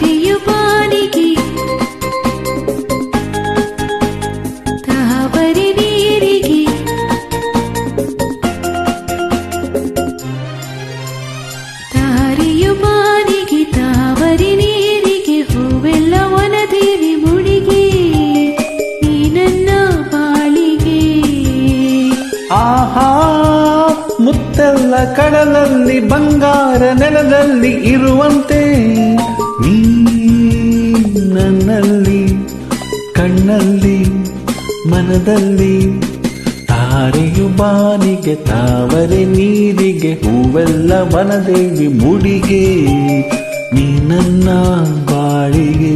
ತಾರೆಯು ಬಾನಿಗೆ ತಾವರೆ ನೀರಿಗೆ ತಾರೆಯು ಬಾನಿಗೆ ತಾವರೆ ನೀರಿಗೆ ಹೂವೆಲ್ಲ ವನದೇವಿ ಮುಡಿಗೆ ನೀ ನನ್ನ ಬಾಳಿಗೆ. ಆಹಾ ಮುತ್ತೆಲ್ಲ ಕಡಲಲ್ಲಿ ಬಂಗಾರ ನೆಲದಲ್ಲಿ ಇರುವಂತೆ ನೀ ನನ್ನಲ್ಲಿ ಕಣ್ಣಲ್ಲಿ ಮನದಲ್ಲಿ. ತಾರೆಯು ಬಾನಿಗೆ ತಾವರೆ ನೀರಿಗೆ ಹೂವೆಲ್ಲ ವನದೇವಿ ಮುಡಿಗೆ ನೀ ನನ್ನ ಬಾಳಿಗೆ.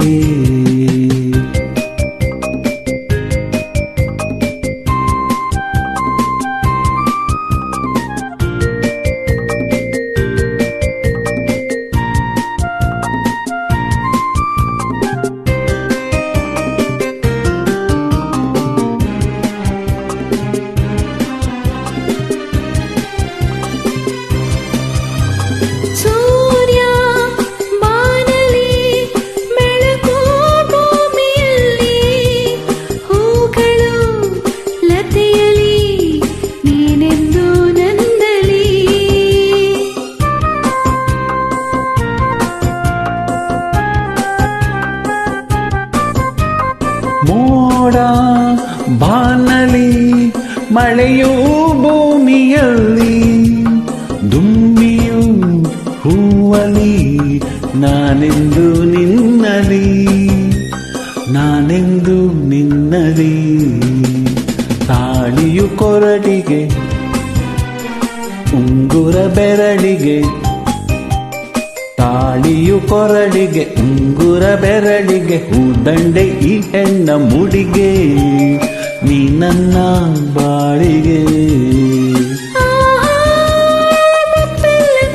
ಸೂರ್ಯ ಬಾನಲಿ ಬೆಳಕು ಭೂಮಿಯಲ್ಲಿ ಹೂಗಳು ಲತೆಯಲಿ ನೀನೆಂದು ನಂದಲಿ. ಮೋಡ ಬಾನಲಿ ಮಳೆಯೂ ಭೂಮಿಯಲ್ಲಿ ದುಂಬಿಯು ಹೂವಲಿ ನಾನೆಂದು ನಿನ್ನಲಿ ನಾನೆಂದು ನಿನ್ನಲಿ. ತಾಳಿಯು ಕೊರಡಿಗೆ ಉಂಗುರ ಬೆರಳಿಗೆ ತಾಳಿಯು ಕೊರಡಿಗೆ ಉಂಗುರ ಬೆರಳಿಗೆ ಹೂದಂಡೆ ಈ ಹೆಣ್ಣ ಮುಡಿಗೆ ನೀ ನನ್ನ ಬಾಳಿಗೆ.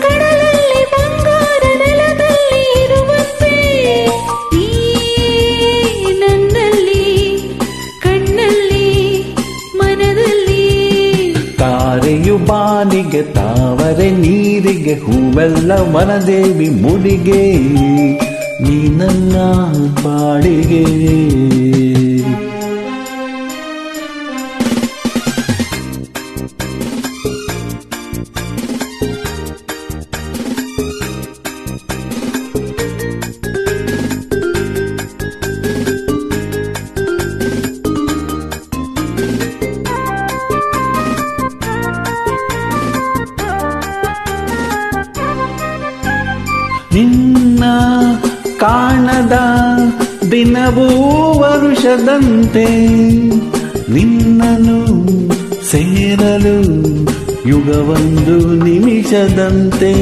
ಕಡಲಲ್ಲಿ ಬಂಗಾರ ನೆಲದಲ್ಲಿ ಇರುವಂತೆ ನೀ ನನ್ನಲ್ಲಿ ಕಣ್ಣಲ್ಲಿ ಮನದಲ್ಲಿ. ತಾರೆಯು ಬಾನಿಗೆ ತಾವರೆ ನೀರಿಗೆ ಹೂವೆಲ್ಲ ವನದೇವಿ ಮುಡಿಗೆ ನೀ ನನ್ನ ಬಾಳಿಗೆ. ನಿನ್ನ ಕಾಣದ ದಿನವೂ ವರುಷದಂತೆ ನಿನ್ನನು ಸೇರಲು ಯುಗವೊಂದು ನಿಮಿಷದಂತೆ.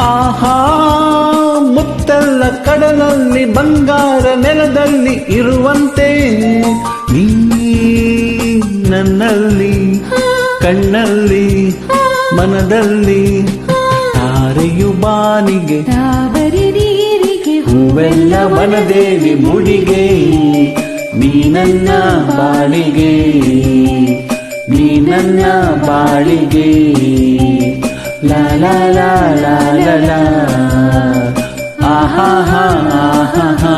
ಆಹಾ ಮುತ್ತೆಲ್ಲ ಕಡಲಲ್ಲಿ ಬಂಗಾರ ನೆಲದಲ್ಲಿ ಇರುವಂತೆ ನೀ ನನ್ನಲ್ಲಿ ಕಣ್ಣಲ್ಲಿ ಮನದಲ್ಲಿ. ತಾರೆಯು ಬಾನಿಗೆ ತಾವರೆ ನೀರಿಗೆ ಹೂವೆಲ್ಲ ವನದೇವಿ ಮುಡಿಗೆ ನೀ ನನ್ನ ಬಾಳಿಗೆ ನೀ ನನ್ನ ಬಾಳಿಗೆ. ಲಾ ಲಾ ಲಾ ಲಾ ಲಾ ಲಾ ಆಹಾ ಹಾ ಆಹಾ ಹಾ.